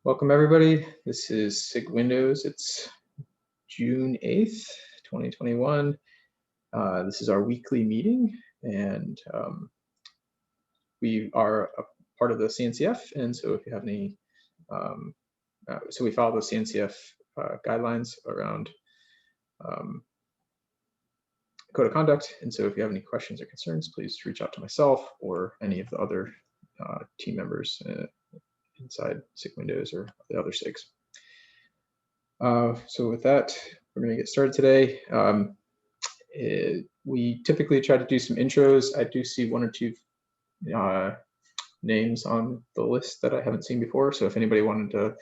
Welcome everybody. This is SIG Windows. It's June 8th, 2021. This is our weekly meeting, and we are a part of the CNCF. And so if you have any, so we follow the CNCF guidelines around code of conduct. And so if you have any questions or concerns, please reach out to myself or any of the other team members inside SIG Windows or the other SIGs. So with that, we're going to get started today. We typically try to do some intros. I do see one or two names on the list that I haven't seen before. So if anybody wanted to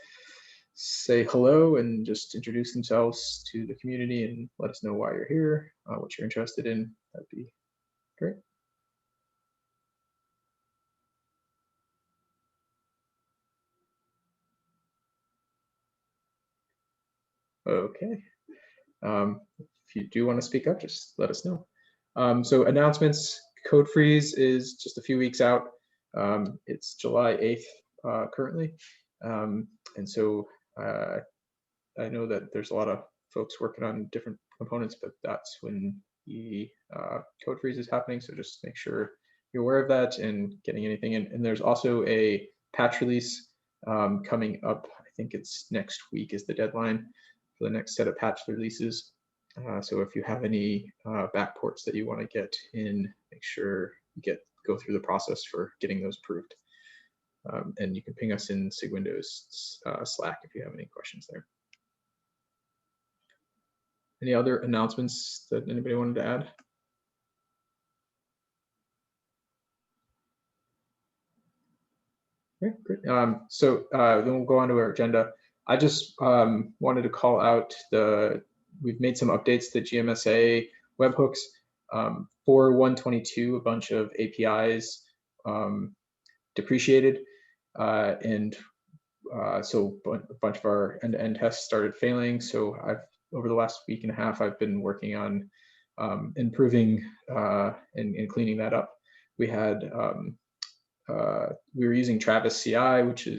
say hello and just introduce themselves to the community and let us know why you're here, what you're interested in, that'd be great. Okay. If you do want to speak up, just let us know. So announcements, code freeze is just a few weeks out. It's July 8th currently. And so I know that there's a lot of folks working on different components, but that's when the code freeze is happening. So just make sure you're aware of that and getting anything in. And there's also a patch release coming up. I think it's next week is the deadline for the next set of patch releases. So if you have any backports that you want to get in, make sure you go through the process for getting those approved. And you can ping us in SIG Windows Slack if you have any questions there. Any other announcements that anybody wanted to add? Okay, great. So then we'll go on to our agenda. I just wanted to call out we've made some updates to GMSA webhooks. For 122, a bunch of APIs depreciated, and so a bunch of our end-to-end tests started failing. So over the last week and a half, I've been working on improving and cleaning that up. We were using Travis CI, which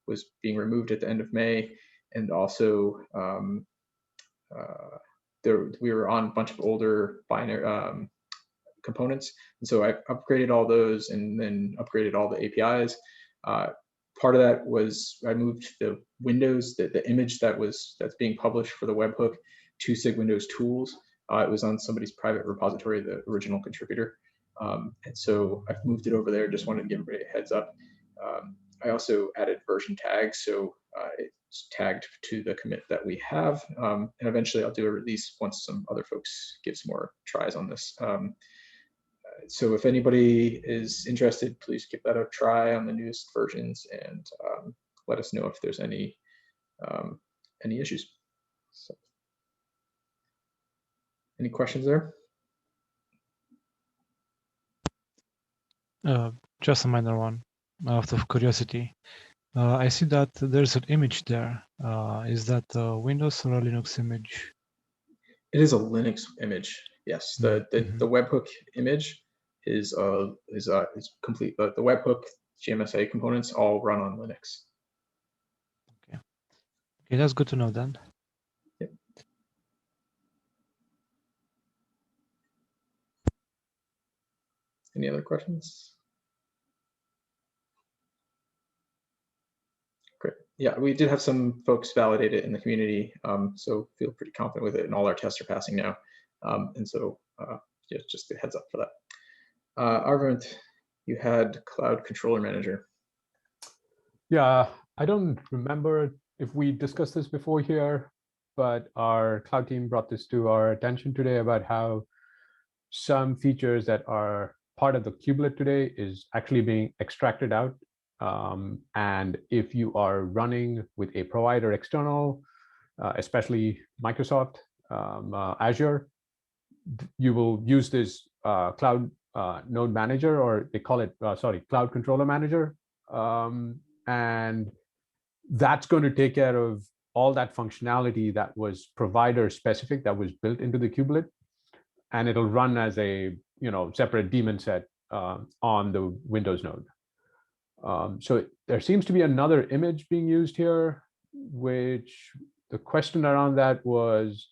was being removed at the end of May, and also we were on a bunch of older binary components, and so I upgraded all those and then upgraded all the APIs. Part of that was I moved the Windows, the image that's being published for the webhook to SIG Windows tools. It was on somebody's private repository, the original contributor. And so I've moved it over there. Just wanted to give everybody a heads up. I also added version tags, so it's tagged to the commit that we have. And eventually I'll do a release once some other folks give some more tries on this. So if anybody is interested, please give that a try on the newest versions and let us know if there's any issues. So, any questions there? Just a minor one, out of curiosity. I see that there's an image there. Is that a Windows or a Linux image? It is a Linux image. Yes, the webhook image is complete. The webhook GMSA components all run on Linux. Okay, that's good to know then. Yep. Any other questions? Great. Yeah, we did have some folks validate it in the community, so feel pretty confident with it, and all our tests are passing now. And so yeah, just a heads up for that. Arvind, you had Cloud Controller Manager. Yeah, I don't remember if we discussed this before here, but our cloud team brought this to our attention today about how some features that are part of the kubelet today is actually being extracted out. And if you are running with a provider external, especially Microsoft Azure, you will use this cloud node manager, or they call it, cloud controller manager. And that's going to take care of all that functionality that was provider specific, that was built into the kubelet. And it'll run as a separate daemon set on the Windows node. So there seems to be another image being used here, which the question around that was,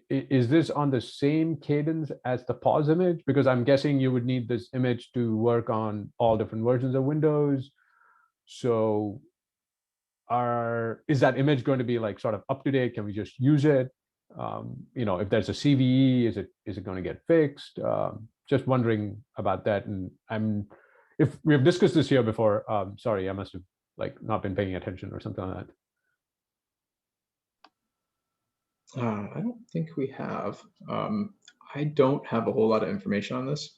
is this on the same cadence as the pause image? Because I'm guessing you would need this image to work on all different versions of Windows. So is that image going to be like sort of up to date? Can we just use it? If there's a CVE, is it going to get fixed? Just wondering about that. And if we have discussed this here before, sorry, I must have not been paying attention or something like that. I don't think we have. I don't have a whole lot of information on this.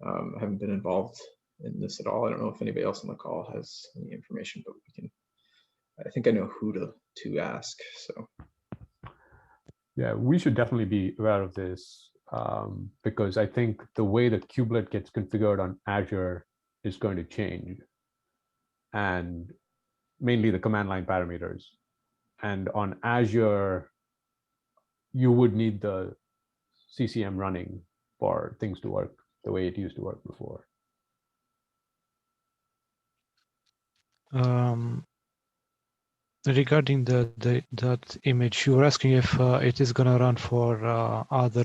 I haven't been involved in this at all. I don't know if anybody else on the call has any information, but I think I know who to ask. So yeah, we should definitely be aware of this because I think the way the kubelet gets configured on Azure is going to change, and mainly the command line parameters. And on Azure, you would need the CCM running for things to work the way it used to work before. Regarding that image, you were asking if it is going to run for other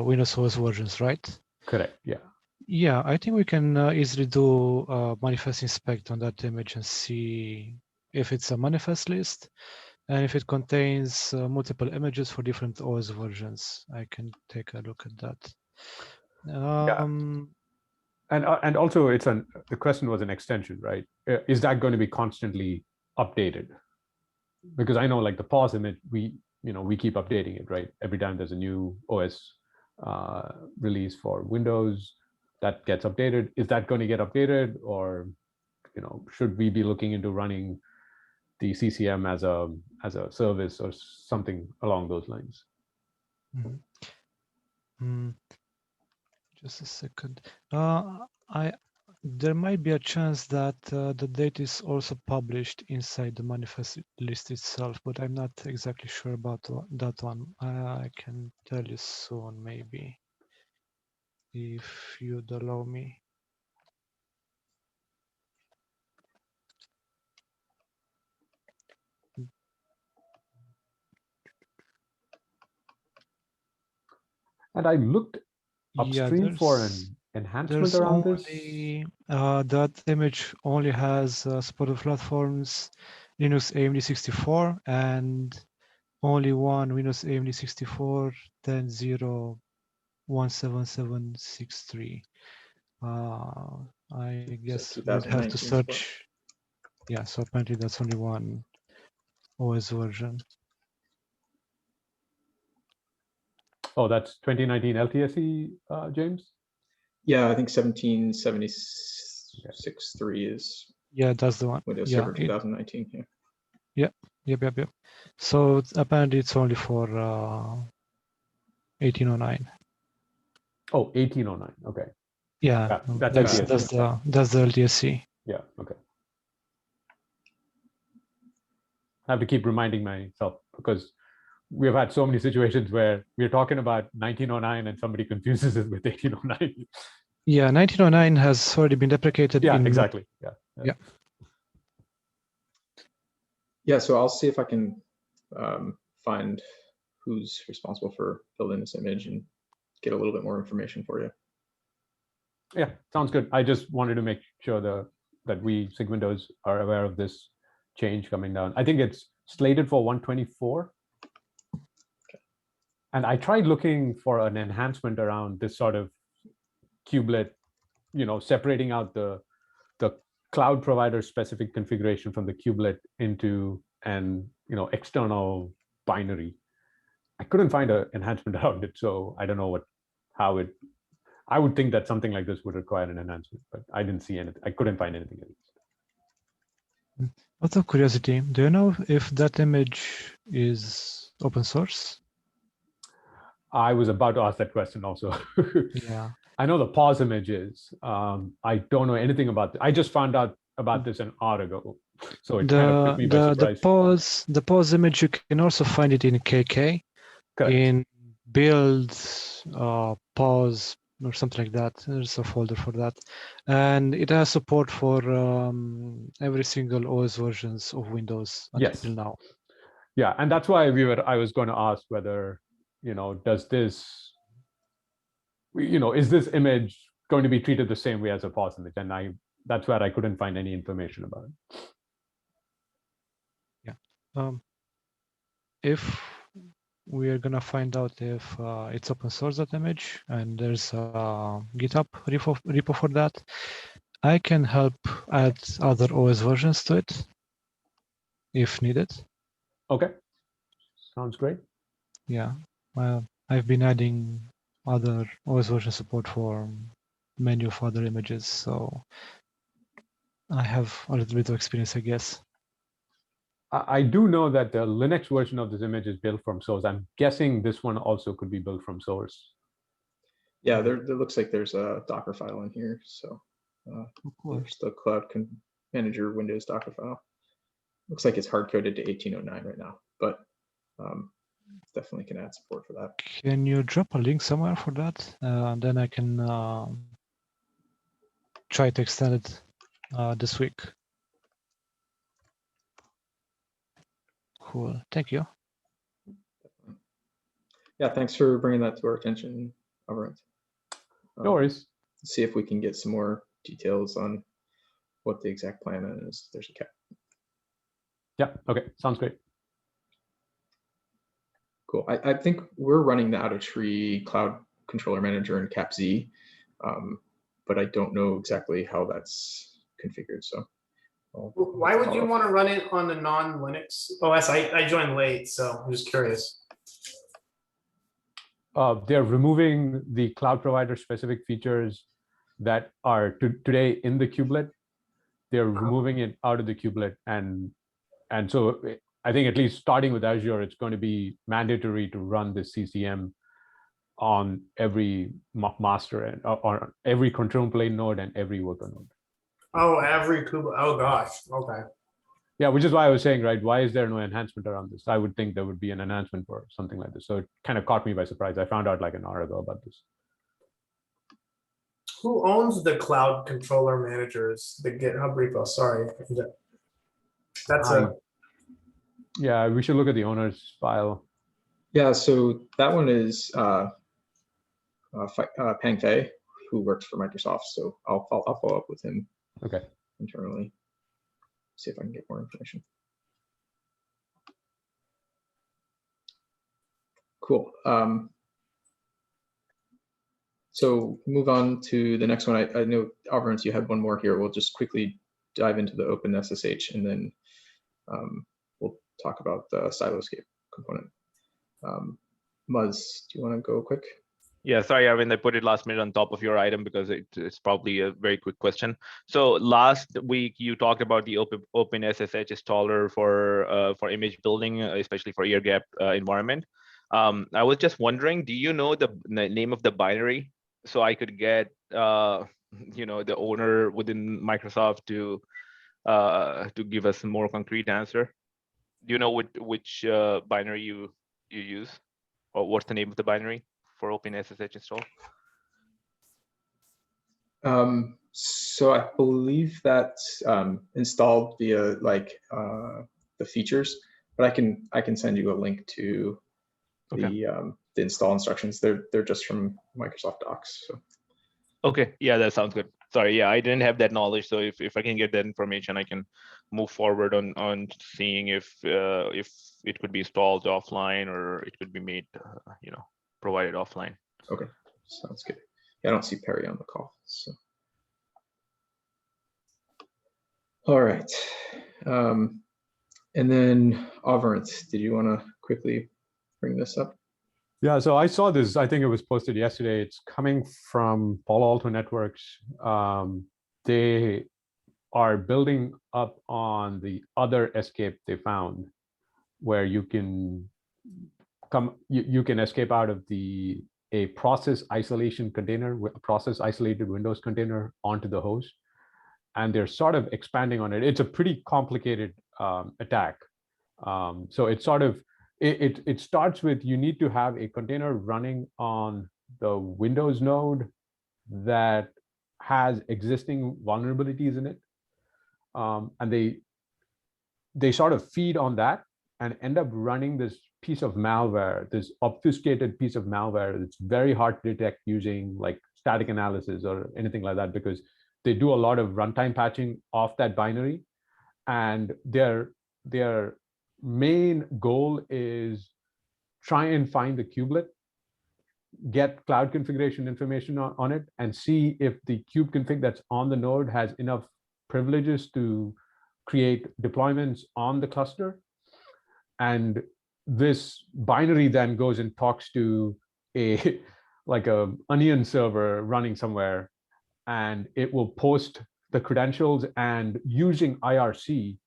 Windows OS versions, right? Correct. Yeah. Yeah, I think we can easily do manifest inspect on that image and see if it's a manifest list and if it contains multiple images for different OS versions. I can take a look at that. Yeah. And also, the question was an extension, right? Is that going to be constantly updated? Because I know, like the pause image, we keep updating it, right? Every time there's a new OS release for Windows, that gets updated. Is that going to get updated, or should we be looking into running the CCM as a service or something along those lines? Just a second. There might be a chance that the date is also published inside the manifest list itself, but I'm not exactly sure about that one. I can tell you soon, maybe, if you'd allow me. And I looked upstream for an enhancement around this. That image only has supported platforms Linux AMD 64 and only one Windows AMD 64 10.0.17763. I guess we'd have to search. Yeah, so apparently that's only one OS version. Oh, that's 2019 LTSE, James? Yeah, I think 17.76.3 is. Yeah, that's the one. Windows Server 2019. Yeah. Yep. So apparently it's only for 1809. Oh, 1809. Okay. Yeah, that's LTSC. That's the LTSC. Yeah. Okay. I have to keep reminding myself because we've had so many situations where we're talking about 1909 and somebody confuses it with 1809. Yeah, 1909 has already been deprecated. Yeah, exactly. Yeah. Yeah, so I'll see if I can find who's responsible for building this image and get a little bit more information for you. Yeah, sounds good. I just wanted to make sure that we SIG Windows are aware of this change coming down. I think it's slated for 124. Okay. And I tried looking for an enhancement around this sort of kubelet, separating out the cloud provider specific configuration from the kubelet into an external binary. I couldn't find an enhancement around it, so I don't know how it. I would think that something like this would require an enhancement, but I didn't see anything. I couldn't find anything else. Out of curiosity, do you know if that image is open source? I was about to ask that question also. Yeah. I know the pause image is. I don't know anything about it. I just found out about this an hour ago, so it kind of took me by surprise. The pause image, you can also find it in KK. Correct. In build pause or something like that. There's a folder for that, and it has support for every single OS versions of Windows Yes. until now. Yeah, and that's why I was going to ask whether, does this, is this image going to be treated the same way as a pause image? And that's where I couldn't find any information about it. Yeah. If we are gonna find out if it's open source, that image, and there's a GitHub repo for that, I can help add other OS versions to it if needed. Okay, sounds great. Yeah, I've been adding other OS version support for many of other images, so I have a little bit of experience, I guess. I do know that the Linux version of this image is built from source. I'm guessing this one also could be built from source. Yeah, there looks like there's a Docker file in here. So there's the Cloud Manager Windows Docker file. Looks like it's hard coded to 1809 right now, but definitely can add support for that. Can you drop a link somewhere for that? Then I can try to extend it this week. Cool, thank you. Yeah, thanks for bringing that to our attention, Amarant. No worries. See if we can get some more details on what the exact plan is. There's a cap. Yeah, okay, sounds great. Cool. I think we're running the out of tree Cloud Controller Manager in CapZ, but I don't know exactly how that's configured. So why would you want to run it on the non-Linux OS? I joined late, so I'm just curious. They're removing the cloud provider specific features that are today in the kubelet. They're removing it out of the kubelet, and so I think at least starting with Azure, it's going to be mandatory to run the CCM on every master and or every control plane node and every worker node. Oh, every kubelet. Oh gosh. Okay. Yeah, which is why I was saying, right, why is there no enhancement around this? I would think there would be an enhancement for something like this. So it kind of caught me by surprise. I found out like an hour ago about this. Who owns the cloud controller managers, the GitHub repo? Sorry. That's yeah, we should look at the owner's file. Yeah, so that one is Pang Fei, who works for Microsoft. So I'll follow up with him internally, see if I can get more information. Cool. So move on to the next one. I know, Alvarez, you had one more here. We'll just quickly dive into the Open SSH, and then we'll talk about the Siloscape component. Muzz, do you want to go quick? Yeah, sorry, Arvind, I put it last minute on top of your item because it's probably a very quick question. So last week you talked about the Open SSH installer for image building, especially for air-gap environment. I was just wondering, do you know the name of the binary so I could get the owner within Microsoft to give us a more concrete answer? Do you know which binary you use, or what's the name of the binary for Open SSH install? So I believe that's installed via like the features, but I can send you a link to the install instructions. They're just from Microsoft Docs. So. Okay, yeah, that sounds good. Sorry, yeah, I didn't have that knowledge. So if I can get that information, I can move forward on seeing if it could be installed offline or it could be made, provided offline. Okay, sounds good. Yeah, I don't see Perry on the call. So. All right. And then Averant, did you want to quickly bring this up? Yeah, so I saw this, I think it was posted yesterday. It's coming from Palo Alto Networks. They are building up on the other escape they found, where you can you can escape out of a process isolation container, a process isolated Windows container onto the host. And they're sort of expanding on it. It's a pretty complicated attack. So it's sort of, it starts with, you need to have a container running on the Windows node that has existing vulnerabilities in it, and they sort of feed on that and end up running this piece of malware, this obfuscated piece of malware that's very hard to detect using like static analysis or anything like that, because they do a lot of runtime patching of that binary, and their main goal is try and find the kubelet, get cloud configuration information on it, and see if the kube config that's on the node has enough privileges to create deployments on the cluster. And this binary then goes and talks to a like a onion server running somewhere, and it will post the credentials, and using IRC,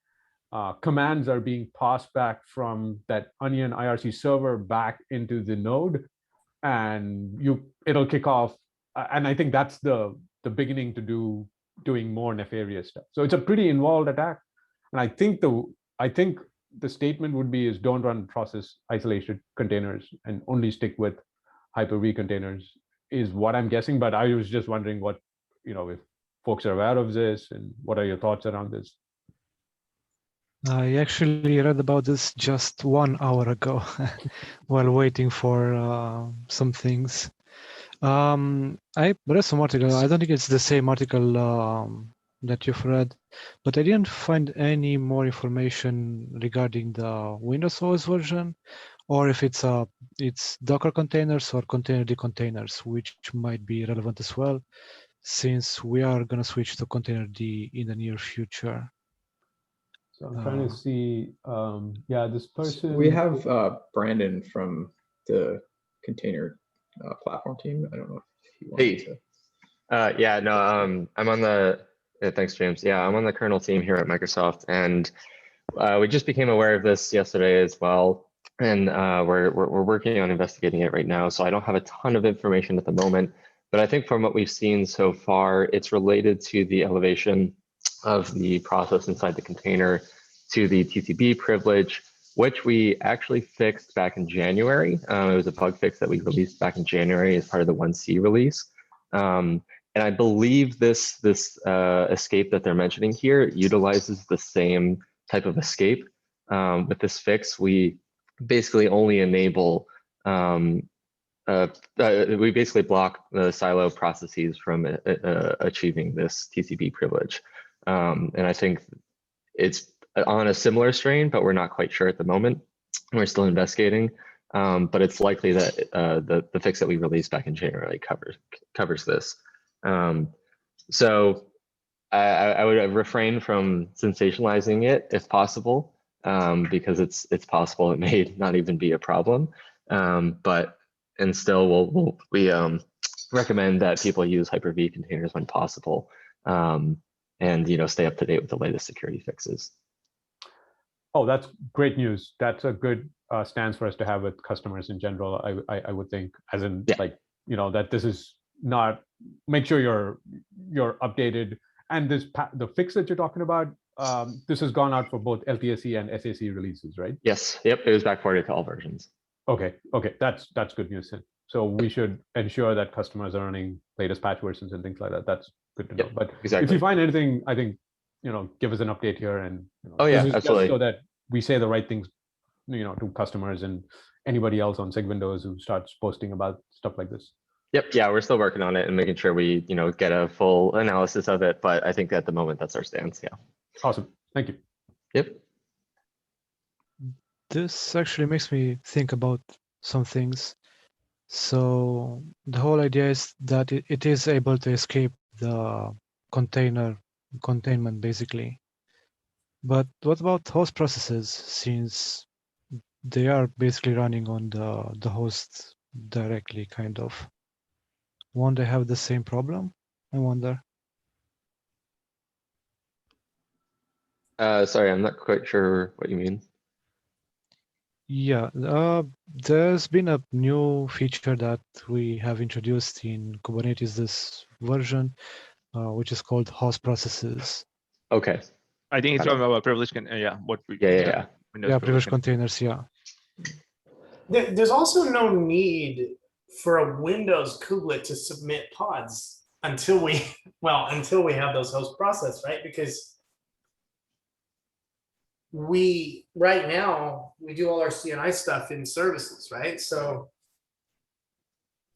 commands are being passed back from that onion IRC server back into the node, and it'll kick off. And I think that's the beginning to doing more nefarious stuff. So it's a pretty involved attack. And I think the statement would be is don't run process isolated containers and only stick with Hyper-V containers is what I'm guessing. But I was just wondering what, if folks are aware of this, and what are your thoughts around this? I actually read about this just 1 hour ago while waiting for some things. I read some article. I don't think it's the same article that you've read, but I didn't find any more information regarding the Windows OS version, or if it's Docker containers or containerd containers, which might be relevant as well, since we are going to switch to containerd in the near future. So I'm trying to see, yeah, this person. We have Brandon from the container platform team. I don't know if he wants to. Yeah, no, I'm on the, thanks, James. Yeah, I'm on the kernel team here at Microsoft, and we just became aware of this yesterday as well. And we're working on investigating it right now. So I don't have a ton of information at the moment, but I think from what we've seen so far, it's related to the elevation of the process inside the container to the TCP privilege, which we actually fixed back in January. It was a bug fix that we released back in January as part of the 1C release. And I believe this escape that they're mentioning here utilizes the same type of escape. With this fix, we basically only enable, we basically block the silo processes from achieving this TCP privilege. And I think it's on a similar strain, but we're not quite sure at the moment. We're still investigating, but it's likely that the fix that we released back in January covers this. So I would refrain from sensationalizing it if possible, because it's possible it may not even be a problem. And still, we recommend that people use Hyper-V containers when possible, and stay up to date with the latest security fixes. Oh, that's great news. That's a good stance for us to have with customers in general. I would think, as in, yeah, like, that this is not, make sure you're updated. And the fix that you're talking about, this has gone out for both LTSC and SAC releases, right? Yes. Yep. It was backported to all versions. Okay. That's good news. So we should ensure that customers are running latest patch versions and things like that. That's good to know. But exactly, if you find anything, I think, give us an update here, and oh yeah, absolutely, so that we say the right things, to customers and anybody else on SIG Windows who starts posting about stuff like this. Yep. Yeah, we're still working on it and making sure we, get a full analysis of it. But I think at the moment that's our stance. Yeah. Awesome. Thank you. Yep. This actually makes me think about some things. So the whole idea is that it is able to escape the container containment, basically. But what about host processes, since they are basically running on the host directly, kind of? Won't they have the same problem, I wonder? Sorry, I'm not quite sure what you mean. Yeah, there's been a new feature that we have introduced in Kubernetes this version, which is called host processes. Okay. I think it's from our privilege. Yeah. Privileged containers. Yeah. There's also no need for a Windows kubelet to submit pods. until we have those host process, right? Because right now we do all our CNI stuff in services, right? So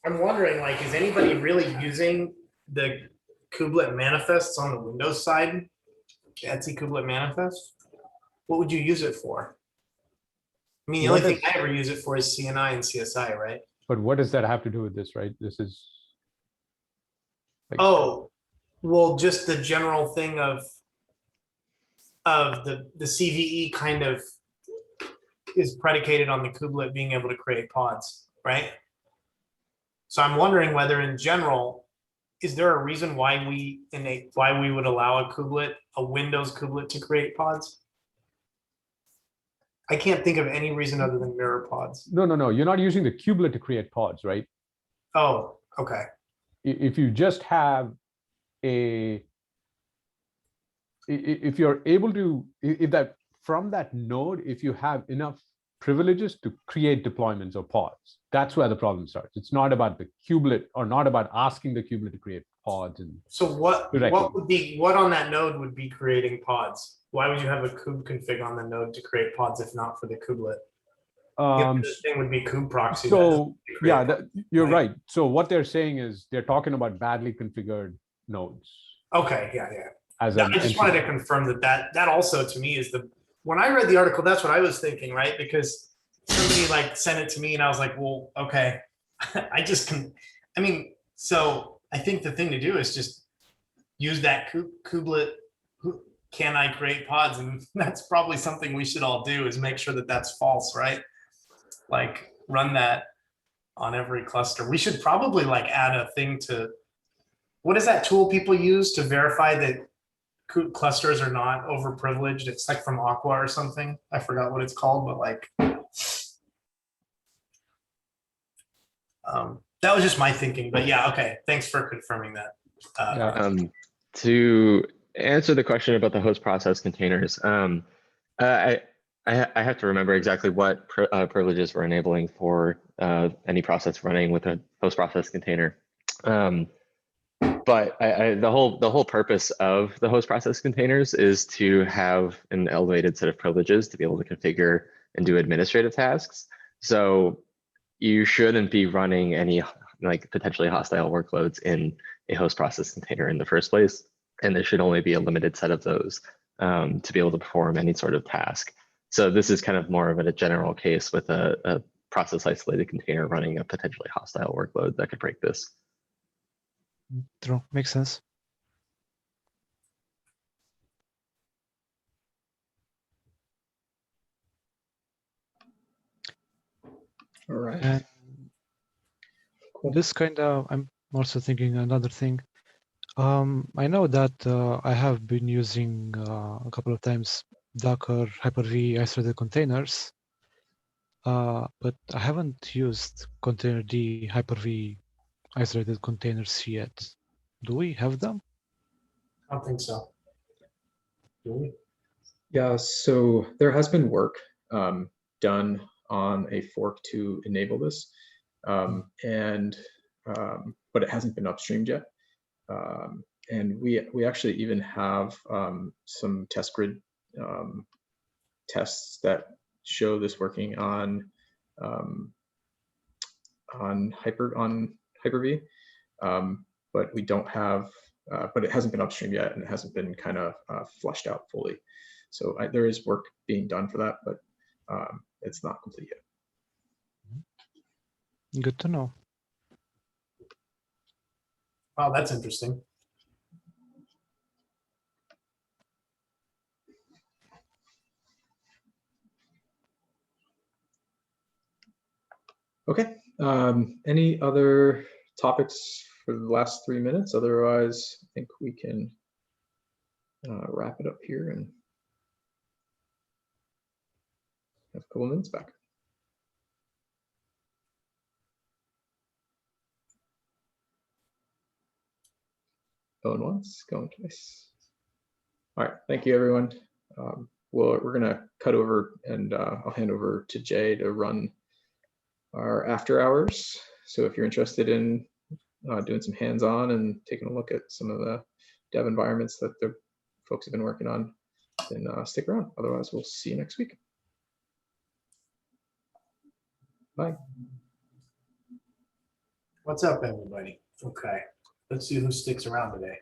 I'm wondering, like, is anybody really using the kubelet manifests on the Windows side? Etsy kubelet manifest? What would you use it for? I mean, the only thing I ever use it for is CNI and CSI, right? But what does that have to do with this, right? This is. Like, Oh, well, just the general thing of the CVE kind of is predicated on the kubelet being able to create pods, right? So I'm wondering whether in general, is there a reason why we would allow a Windows kubelet to create pods? I can't think of any reason other than mirror pods. No. You're not using the kubelet to create pods, right? Oh, okay. If you just have if you're able to, from that node, if you have enough privileges to create deployments or pods, that's where the problem starts. It's not about the kubelet, or not about asking the kubelet to create pods. And so what on that node would be creating pods? Why would you have a kube config on the node to create pods if not for the kubelet? The thing would be kube proxy. So yeah, you're right. So what they're saying is they're talking about badly configured nodes. Okay, yeah. I just wanted to confirm that also to me is when I read the article, that's what I was thinking, right? Because somebody like sent it to me and I was like, well, okay, so I think the thing to do is just use that kubelet. Can I create pods? And that's probably something we should all do, is make sure that that's false, right? Like run that on every cluster. We should probably like add a thing to, what is that tool people use to verify that clusters are not overprivileged? It's like from Aqua or something. I forgot what it's called, but like, that was just my thinking. But yeah, okay. Thanks for confirming that. To answer the question about the host process containers, I have to remember exactly what privileges we're enabling for any process running with a host process container. But the whole purpose of the host process containers is to have an elevated set of privileges to be able to configure and do administrative tasks. So you shouldn't be running any like potentially hostile workloads in a host process container in the first place. And there should only be a limited set of those to be able to perform any sort of task. So this is kind of more of a general case with a process isolated container running a potentially hostile workload that could break this. True, makes sense. All right. And Cool. this I'm also thinking another thing. I know that I have been using a couple of times Docker Hyper-V isolated containers, but I haven't used Containerd Hyper-V isolated containers yet. Do we have them? I don't think so. Do we? Yeah, so there has been work done on a fork to enable this, but it hasn't been upstreamed yet. And we actually even have some test grid tests that show this working on Hyper-V, but we don't have, but it hasn't been upstreamed yet, and it hasn't been kind of fleshed out fully. So there is work being done for that, but it's not complete yet. Good to know. Wow, that's interesting. Okay. Any other topics for the last 3 minutes? Otherwise, I think we can wrap it up here and have a couple of minutes back. Going once, going twice. All right, thank you, everyone. We're gonna cut over, and I'll hand over to Jay to run our after hours. So if you're interested in doing some hands-on and taking a look at some of the dev environments that the folks have been working on, then stick around. Otherwise, we'll see you next week. Bye. What's up, everybody? Okay, let's see who sticks around today.